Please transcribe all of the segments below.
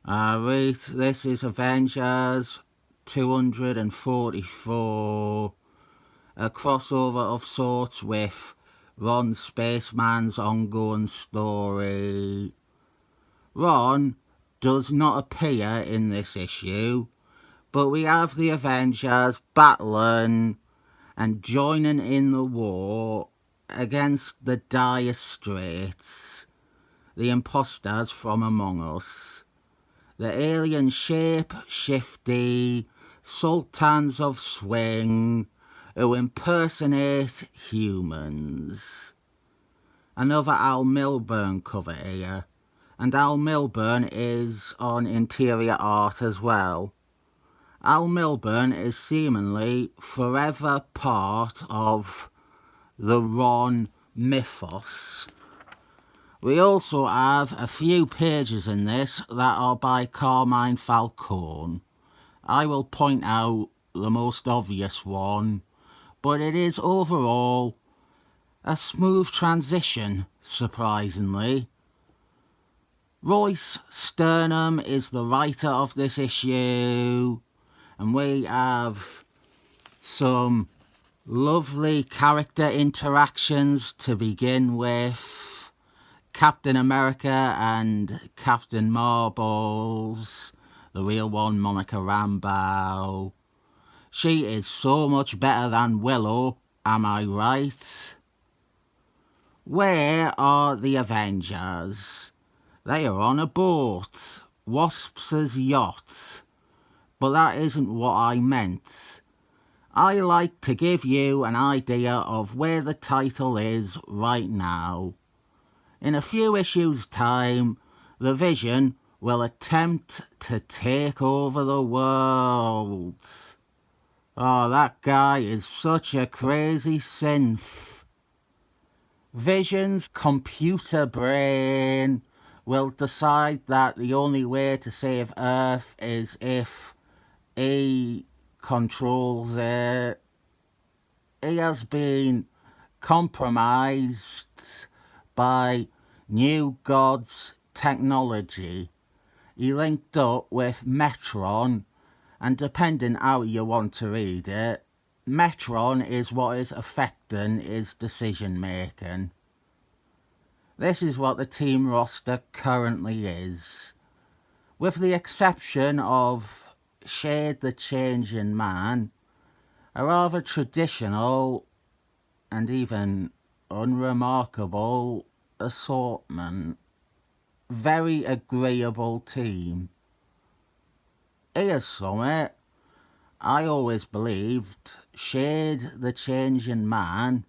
Wraith, this is Avengers 244, a crossover of sorts with Ron Spaceman's ongoing story. Ron does not appear in this issue, but we have the Avengers battling and joining in the war against the dire straits, the imposters from among us, the alien shape-shifty sultans of swing who impersonate humans. Another Al Milburn cover here, and Al Milburn is on interior art as well. Al Milburn is seemingly forever part of the Ron mythos. We also have a few pages in this that are by Carmine Falcone. I will point out the most obvious one, but it is overall a smooth transition, surprisingly. Royce Sternum is the writer of this issue, and we have some lovely character interactions to begin with. Captain America and Captain Marbles, the real one, Monica Rambeau. She is so much better than Willow, am I right? Where are the Avengers? They are on a boat, Wasp's yacht. But that isn't what I meant. I like to give you an idea of where the title is right now. In a few issues' time, the Vision will attempt to take over the world. Oh, that guy is such a crazy synth. Vision's computer brain will decide that the only way to save Earth is if he controls it. He has been compromised by New God's technology. He linked up with Metron, and depending how you want to read it, Metron is what is affecting his decision making. This is what the team roster currently is. With the exception of Shade the Changing Man, a rather traditional and even unremarkable assortment. Very agreeable team. Here's something. I always believed Shade the Changing Man,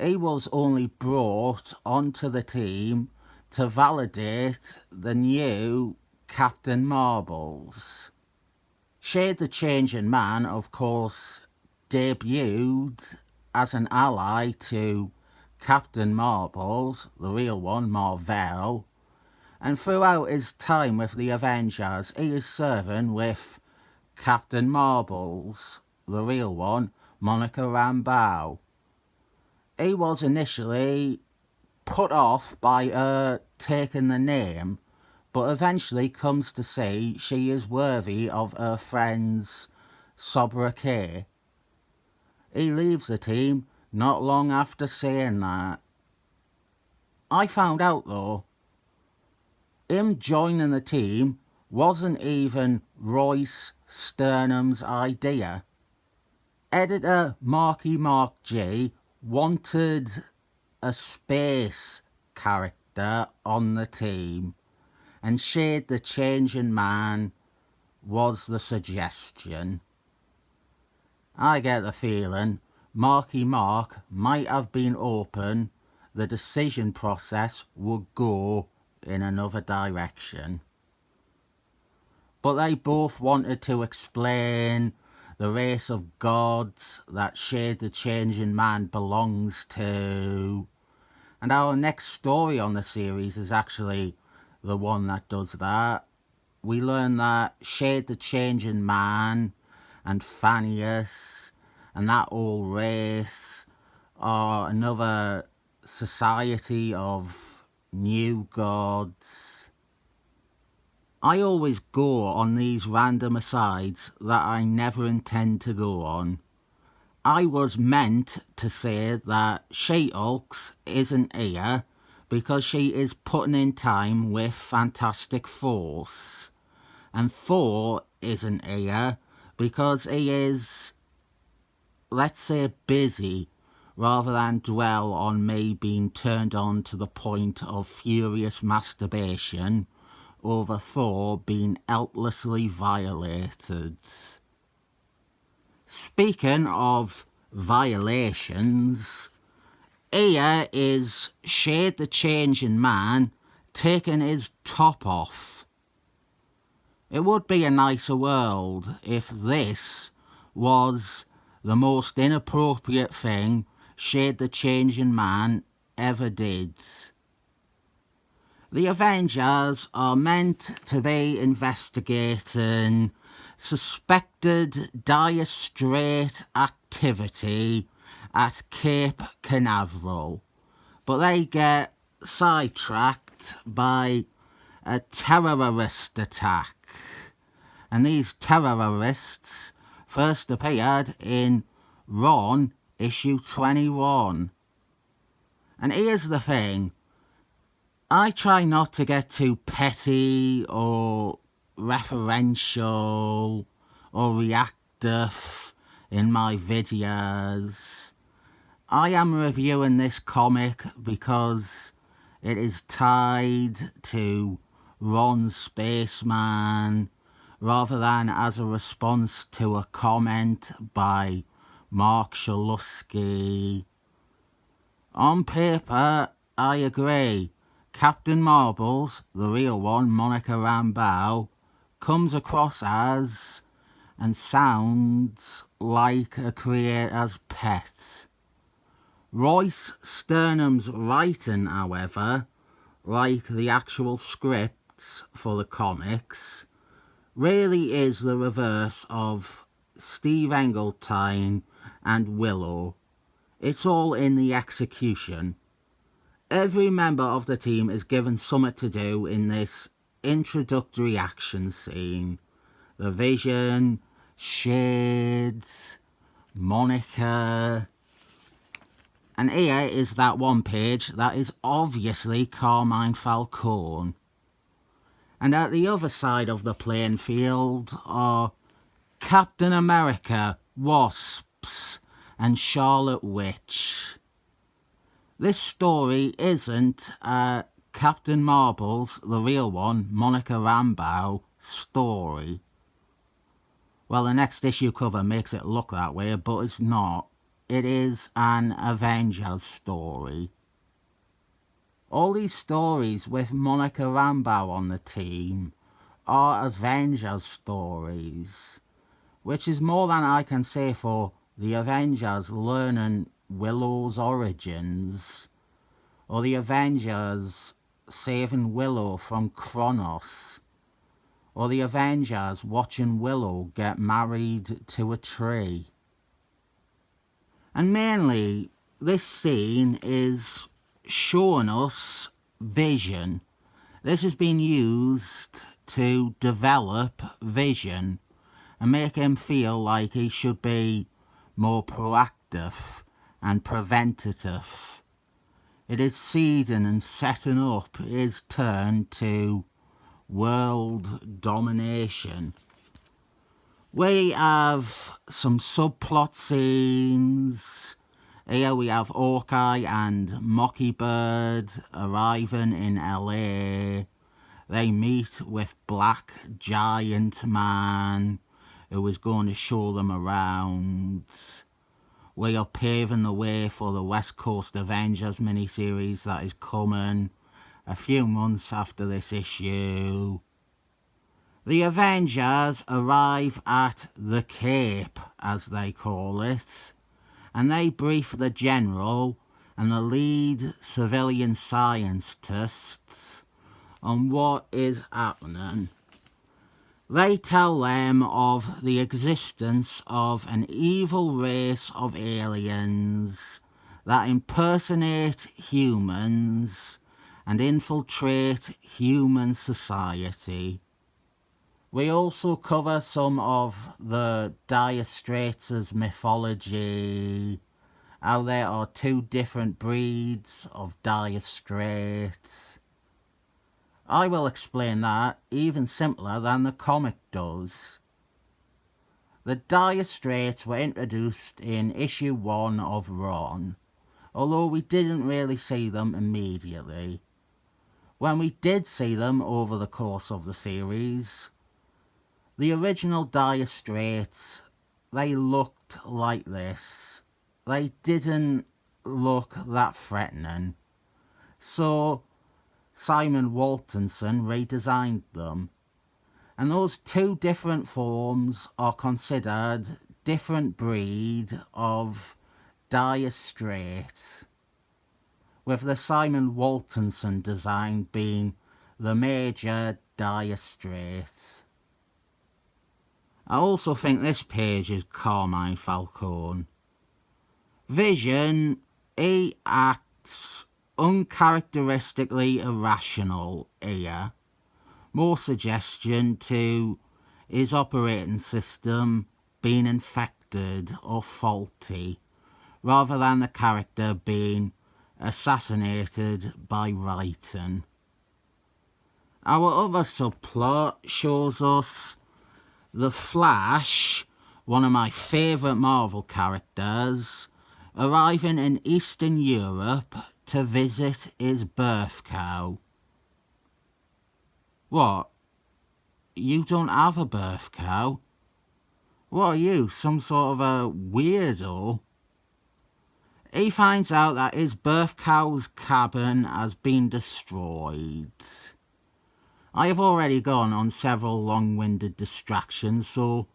he was only brought onto the team to validate the new Captain Marbles. Shade the Changing Man, of course, debuted as an ally to Captain Marbles, the real one, Marvel, and throughout his time with the Avengers, he is serving with Captain Marbles, the real one, Monica Rambeau. He was initially put off by her taking the name, but eventually comes to see she is worthy of her friend's sobriquet. He leaves the team not long after saying that. I found out though, him joining the team wasn't even Royce Sternum's idea. Editor Marky Mark G wanted a space character on the team, and Shade the Changing Man was the suggestion. I get the feeling Marky Mark might have been open, the decision process would go in another direction. But they both wanted to explain the race of gods that Shade the Changing Man belongs to. And our next story on the series is actually the one that does that. We learn that Shade the Changing Man and Phineas and that old race are another society of new gods. I always go on these random asides that I never intend to go on. I was meant to say that She-Hulk isn't here because she is putting in time with Fantastic Force. And Thor isn't here because he is, let's say, busy, rather than dwell on me being turned on to the point of furious masturbation over Thor being helplessly violated. Speaking of violations, here is Shade the Changing Man taking his top off. It would be a nicer world if this was the most inappropriate thing Shade the Changing Man ever did. The Avengers are meant to be investigating suspected Dire Straits activity at Cape Canaveral, but they get sidetracked by a terrorist attack. And these terrorists first appeared in Ron issue 21. And here's the thing. I try not to get too petty or referential or reactive in my videos. I am reviewing this comic because it is tied to Ron Spaceman rather than as a response to a comment by Mark Shalusky. On paper, I agree. Captain Marbles, the real one, Monica Rambeau, comes across as and sounds like a creator's pet. Royce Sternham's writing, however, like the actual scripts for the comics, really is the reverse of Steve Englehart and Willow. It's all in the execution. Every member of the team is given something to do in this introductory action scene. The Vision, Shade, Monica. And here is that one page that is obviously Carmine Falcone. And at the other side of the playing field are Captain America, Wasps, and Charlotte Witch. This story isn't a Captain Marbles, the real one, Monica Rambeau, story. Well, the next issue cover makes it look that way, but it's not. It is an Avengers story. All these stories with Monica Rambeau on the team are Avengers stories, which is more than I can say for the Avengers learning Willow's origins, or the Avengers saving Willow from Kronos, or the Avengers watching Willow get married to a tree. And mainly, this scene is showing us Vision. This has been used to develop Vision and make him feel like he should be more proactive and preventative. It is seeding and setting up his turn to world domination. We have some subplot scenes. Here we have Hawkeye and Mockingbird arriving in LA. They meet with Black Giant Man, who is going to show them around. We are paving the way for the West Coast Avengers miniseries that is coming a few months after this issue. The Avengers arrive at the Cape, as they call it, and they brief the General and the lead civilian scientists on what is happening. They tell them of the existence of an evil race of aliens that impersonate humans and infiltrate human society. We also cover some of the Dire Straits' mythology, how there are two different breeds of Dire Straits. I will explain that even simpler than the comic does. The Dire Straits were introduced in issue 1 of Ron, although we didn't really see them immediately. When we did see them over the course of the series, the original Dire Straits, they looked like this. They didn't look that threatening. So Simon Waltonson redesigned them. And those two different forms are considered different breed of Dire Straits, with the Simon Waltonson design being the major Dire Straits. I also think this page is Carmine Falcone. Vision, he acts uncharacteristically irrational here. More suggestion to his operating system being infected or faulty, rather than the character being assassinated by writing. Our other subplot shows us the Flash, one of my favourite Marvel characters, arriving in Eastern Europe to visit his birth cow. What? You don't have a birth cow? What are you, some sort of a weirdo? He finds out that his birth cow's cabin has been destroyed. I have already gone on several long-winded distractions, so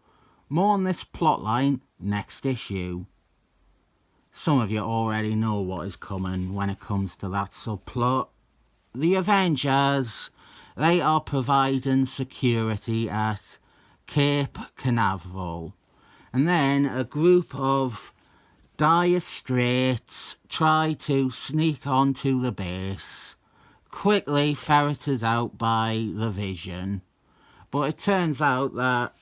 more on this plotline next issue. Some of you already know what is coming when it comes to that subplot. The Avengers, they are providing security at Cape Canaveral. And then a group of Dire Straits try to sneak onto the base, quickly ferreted out by the Vision. But it turns out that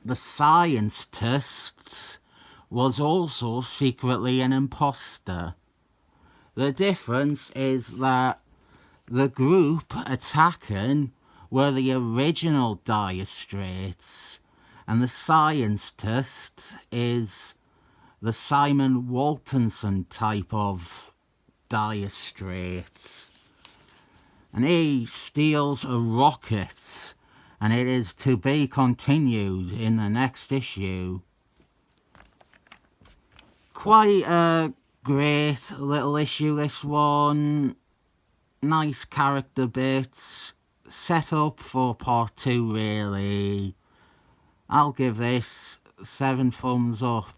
the scientist was also secretly an imposter. The difference is that the group attacking were the original Dire Straits, and the scientist is the Simon Waltonson type of Dire Straits. And he steals a rocket, and it is to be continued in the next issue. Quite a great little issue, this one. Nice character bits. Set up for part 2, really. I'll give this 7 thumbs up.